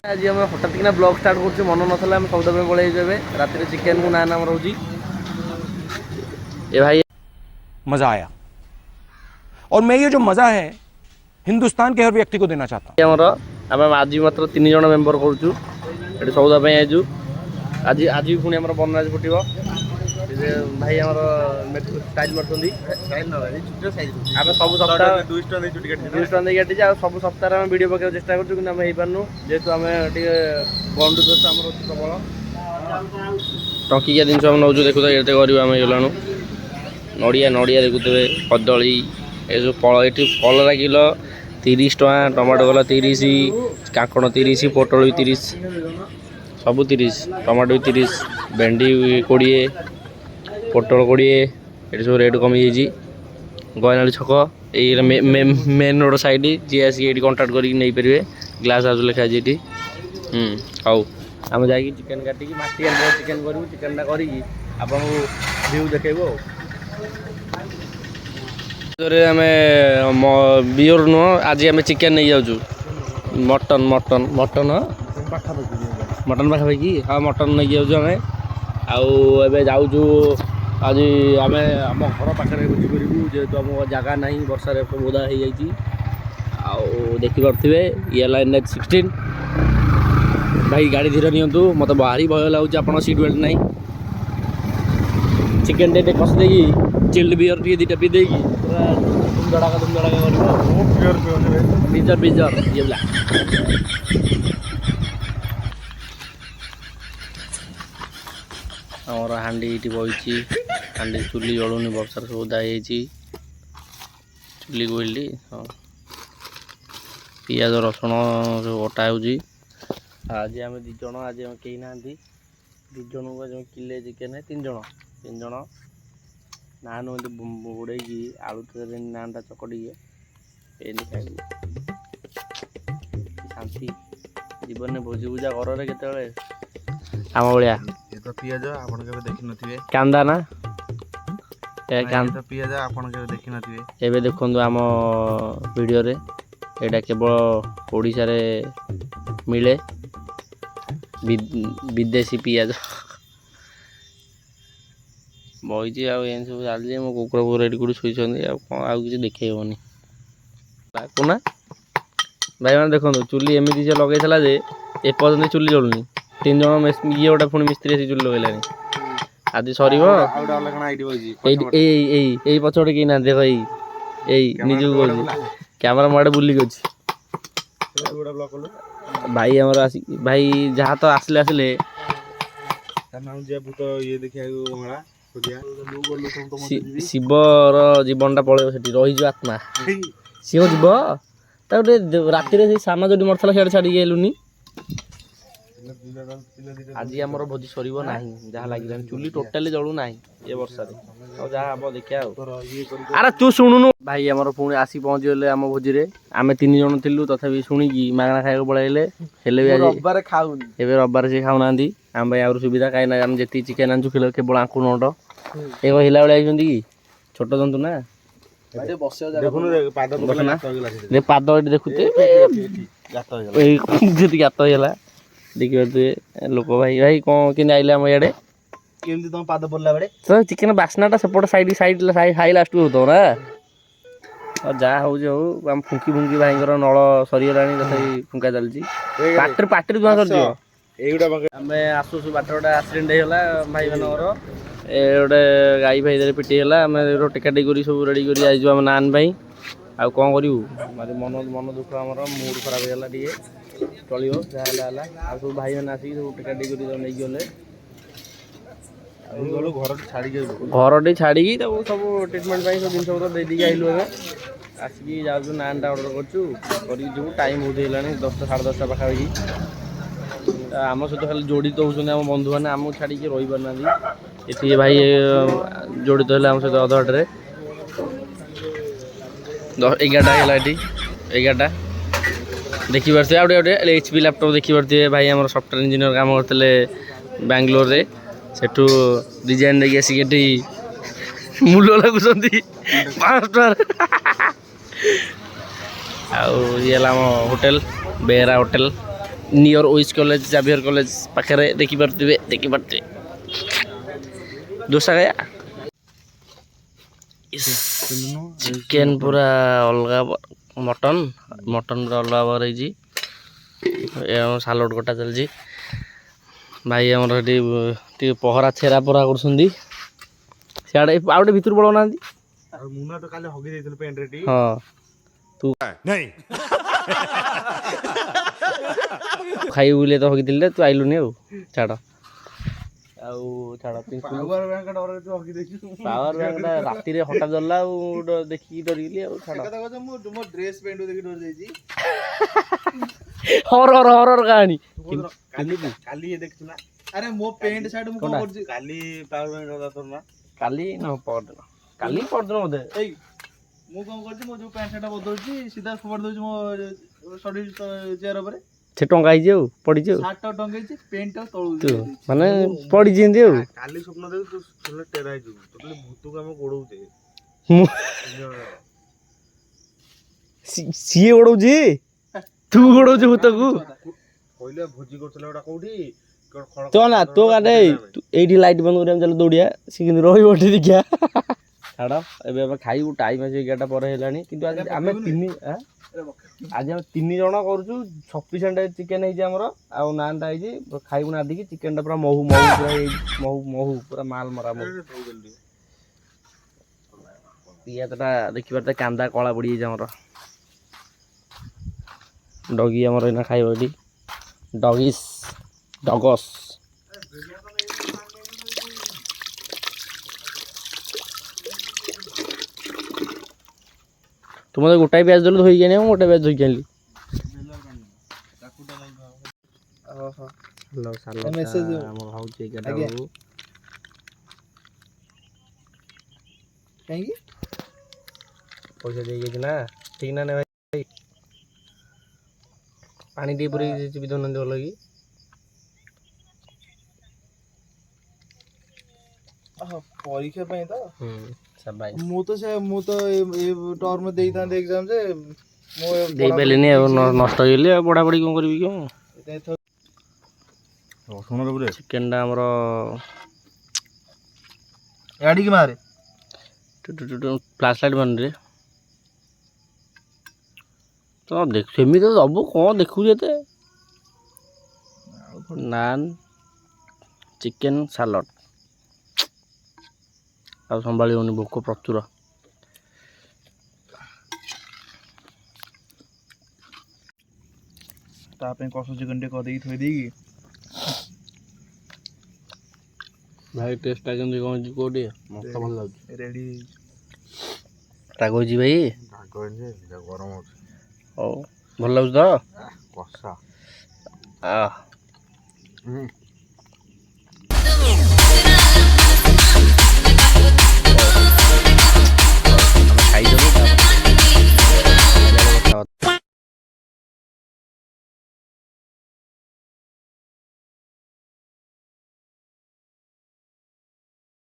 आज आम हठात किना ब्लॉग स्टार्ट कर मन ना आम सौदा पे पलैस रात चिकेन को नान आम रोजी ये भाई मजा आया और मैं ये जो मजा है हिंदुस्तान के हर व्यक्ति को देना चाहता हूँ। आम आज मात्र 3 जन मेम्बर करूँ सौदा पे आयु आज आज भी पुणी आम बनराज फुटो भाई आम स्टाइल मार्च आम सब सप्ताह 200 टका काटी सब सप्ताह आम वीडियो पकाइବାକୁ चेष्टा करूँ कि आम हो जेहेतु आम बंधु दोस्त आम प्रबल टंकिया जिन नौ देखु ये गरीब आम होलाणु नड़िया नड़िया देखुए कदली ये जो फल ये कलरा किलो 30 टका टमाटो गला 30 काकड़ 30 पोटल भी 30 सब 30 टमाटो भी 30 भेंडी 20 पोटल 20 ये सब रेट कमी गयनाली छक ये मेन रोड साइड जी आसिक ये कंटाक्ट करके ग्लास हाउस लिखा ये हाउ आम जा चिकेन काटिकी माटी चिकेन करूँ चिकेनटा करी आपको व्यू देखो आम बियर नुह आज आम चिकेन नहीं जाऊँ मटन मटन मटन मटन पाखापाखि हाँ मटन नहीं जाऊँ आम जाऊँ आज आम आम घर पाखे भोजी करूँ जेहेतु आम जगह ना वर्षा बोधा हो देखिपे ये NH16 भाई गाड़ी धीरे नियंतु मत भारी भय लगुच आप सीट बेल्ट ना चिकेन टे कस दे चिल्ड बियर टे दुटा पी देगी पूरा धुम धड़ाका बिजर बिजर ये आमर हांडी ये बही हांडी चुली जलुनी बर्षार सब ओदा चुली कहली हाँ पियाज रसुण सब कटा आज आम 2 जन आज कहीं ना 2 जन को आज किले चिकेन 3 जन नान बुड़े आलू तेल नानटा चकड़ी शांति जीवन में भोजी भूजा घर के आम भाया पियाज आपण केबे देखि नथिबे कांदा ना पियाज आपण केबे देखि नथिबे एबे देखंतु आम वीडियो रे एटा केवल ओडिसा रे मिले विदेशी पियाज बही आन सब चलती मो कुकुर फुकुर एटी कौटी शुई आउ कि देखनी ना भाई मैंने देखो चुली एमती से लगे जे एपर्तंत चुली जलुनी 3 जन ये गोटे पुणी मिस्त्री आसी चुली लगेलानी आज सर पछटे कहीं ना देख यही निजू कह कैमरा मोड़े बुलिक अच्छी भाई आमर आस भाई जहाँ तो आसले आसले शिवर जीवनटा पलैब से रही आत्मा सी जीव राति सामा जो मरता सीआड़े छाड़ी गलुनी आज आमर भोजी सर ना जहाँ लगे चुली टोटाली जलू ना ये वर्षा जहाँ हम देखा अरे तू शुणुनु भाई आमर पुणी आसी पहुँची गले आम भोजी रे आम 3 जन थिलु तथापि शुणिकी मागणा खाया पलैले रविवार खाऊनी रविवार से खाऊना आम भाई आउर सुविधा कहीं आम जी चिकेन आनु किलो केवल आंकु नट ये हिला भाई कि छोट जंतु ना पाद ये देखुते गात होगा देखिए लोक भाई भाई कौन कि आइले आम इे तुम पाद पड़ला बेले तो चिकेन बास्नाटा सेपट साइड साइड हाई लास्ट होता ना और जहाँ हूँ आम फुंकी फुंकी भाई नल सरीगला तथा फुंका चलती पार्टी धुआं सर आम आसु बाट गोटे आक्सीडेट होगा भाई मानकर ए गोटे गाई भाई पिटी है आम टेकाटी कर सब रेडी कर आम नान भाई आउ कौन करूँ मन मन दुख आमर मूड खराब होगा टे चलो जहाँ सब भाई मैंने आसिक सब टेकाटी कर नहीं गले घर टे छाड़ी सब ट्रिटमेंट सब जिन सब आइलु आसिक जाऊँ नानटा अर्डर करूँ टाइम बहुत है 10टा साढ़े 10टा पाखापाखि आम सहित खाली जोड़ित होती आम बंधु मैंने आमको छाड़ी रही पारना ये भाई जोड़ित है आम सहित अधघटे 11टा है 11टा देखिपे आउ गोटे HP लैपटॉप देखिपे भाई आम सफ्टवेयर इंजीनियर काम करते बेंगलोर रे सेठू डिजाइन देखिए आसिक मूल्य लगुंट 500 आउ ये होटेल बेहरा होटेल नियर ओइस कॉलेज जावियर कॉलेज पाखे देखिपे दोसा गया चिकेन पूरा अलग मटन मटन पूरा अलग भाव रही सालड कटा चलती भाई आमर पहरा छेरा पहरा कर सियाड़े आ गए भितर पड़ना मुना तो काले हगी देइथिल पेंट रेटी हाँ तू नहीं खाई बोले तो हगी तू आइलुनि छाड़ छाड़ पावर बैंक डर जो हगी देखि पावर बैंक राति रे हटा जला देखी डरगली छाड़ कथा कथा मो ड्रेस पेंट देखि डर जाईजी हरर हरर कहानी काली ये देखछु ना अरे मो पेंट शर्ट मु कोन करछि काली पावर बैंक कथा तोर ना काली न परदिन बोधे एई मु कोन करछि मो जो पेंट शर्ट बदलछि सीधा फोड़ दोछि मो स्टडी चेयर ऊपर से टंगा ही पड़ी शर्ट टंगेछि पेंट तळु तू माने पड़ी जेंदी काली स्वप्न देख तू सुले टेराइ जु टोटली भूतु काम गोडौते सीए उड़ौजी तू उड़ौजी भूतकू पहिले भोजी करथले ओटा कोठी तो ना तो गाडे एठी लाइट बंद करिया चल दौड़िया सिकिन रही ओठी देखिया छाड़ एबे हम खाइबू टाइम आसी 11टा पर हेलानी किंतु आज आमे आज हम 3 जण करछु सफिशिएंट चिकन है जे हमर आ नानटा है जे खाइबू ना दिकी चिकन टा पूरा महू पूरा माल मरा पियाटा देखिबार कांदा कला पड़ी जे हमर डगी हमर एना खाइबो एठी डगस तुम तो गोटाए प्याज देलु धोई आनी गोटे प्याज धोई आनी पैसा दे ना ठीक ना भाई पानी टी पूरी दौना भल कि परीक्षा ପାଇଁ ତ सबाई ମୁଁ ତ ଏ ଟର୍ମ ଦେଇଥାନ୍ତି एग्जाम जे ମୁଁ देई पेलिनी नष्ट होइले पढ़ा पढ़ी कोन करबी क्यों सुन रे बुरे चिकन टा हमर याडी की मारे फ्लैश लाइट बन रे तो देख सेमी तो सब कौन देखु जेते नान चिकन सालड आ संभाली होनी भोक प्रचुर ता पे कसो चिकन टे कदे थोई देगी भाई टेस्ट आजन कौन जी कोडी मस्त भल लाग रेडी रागो जी भाई रागो जे गरम हो ओ भल लाग तो कसा आ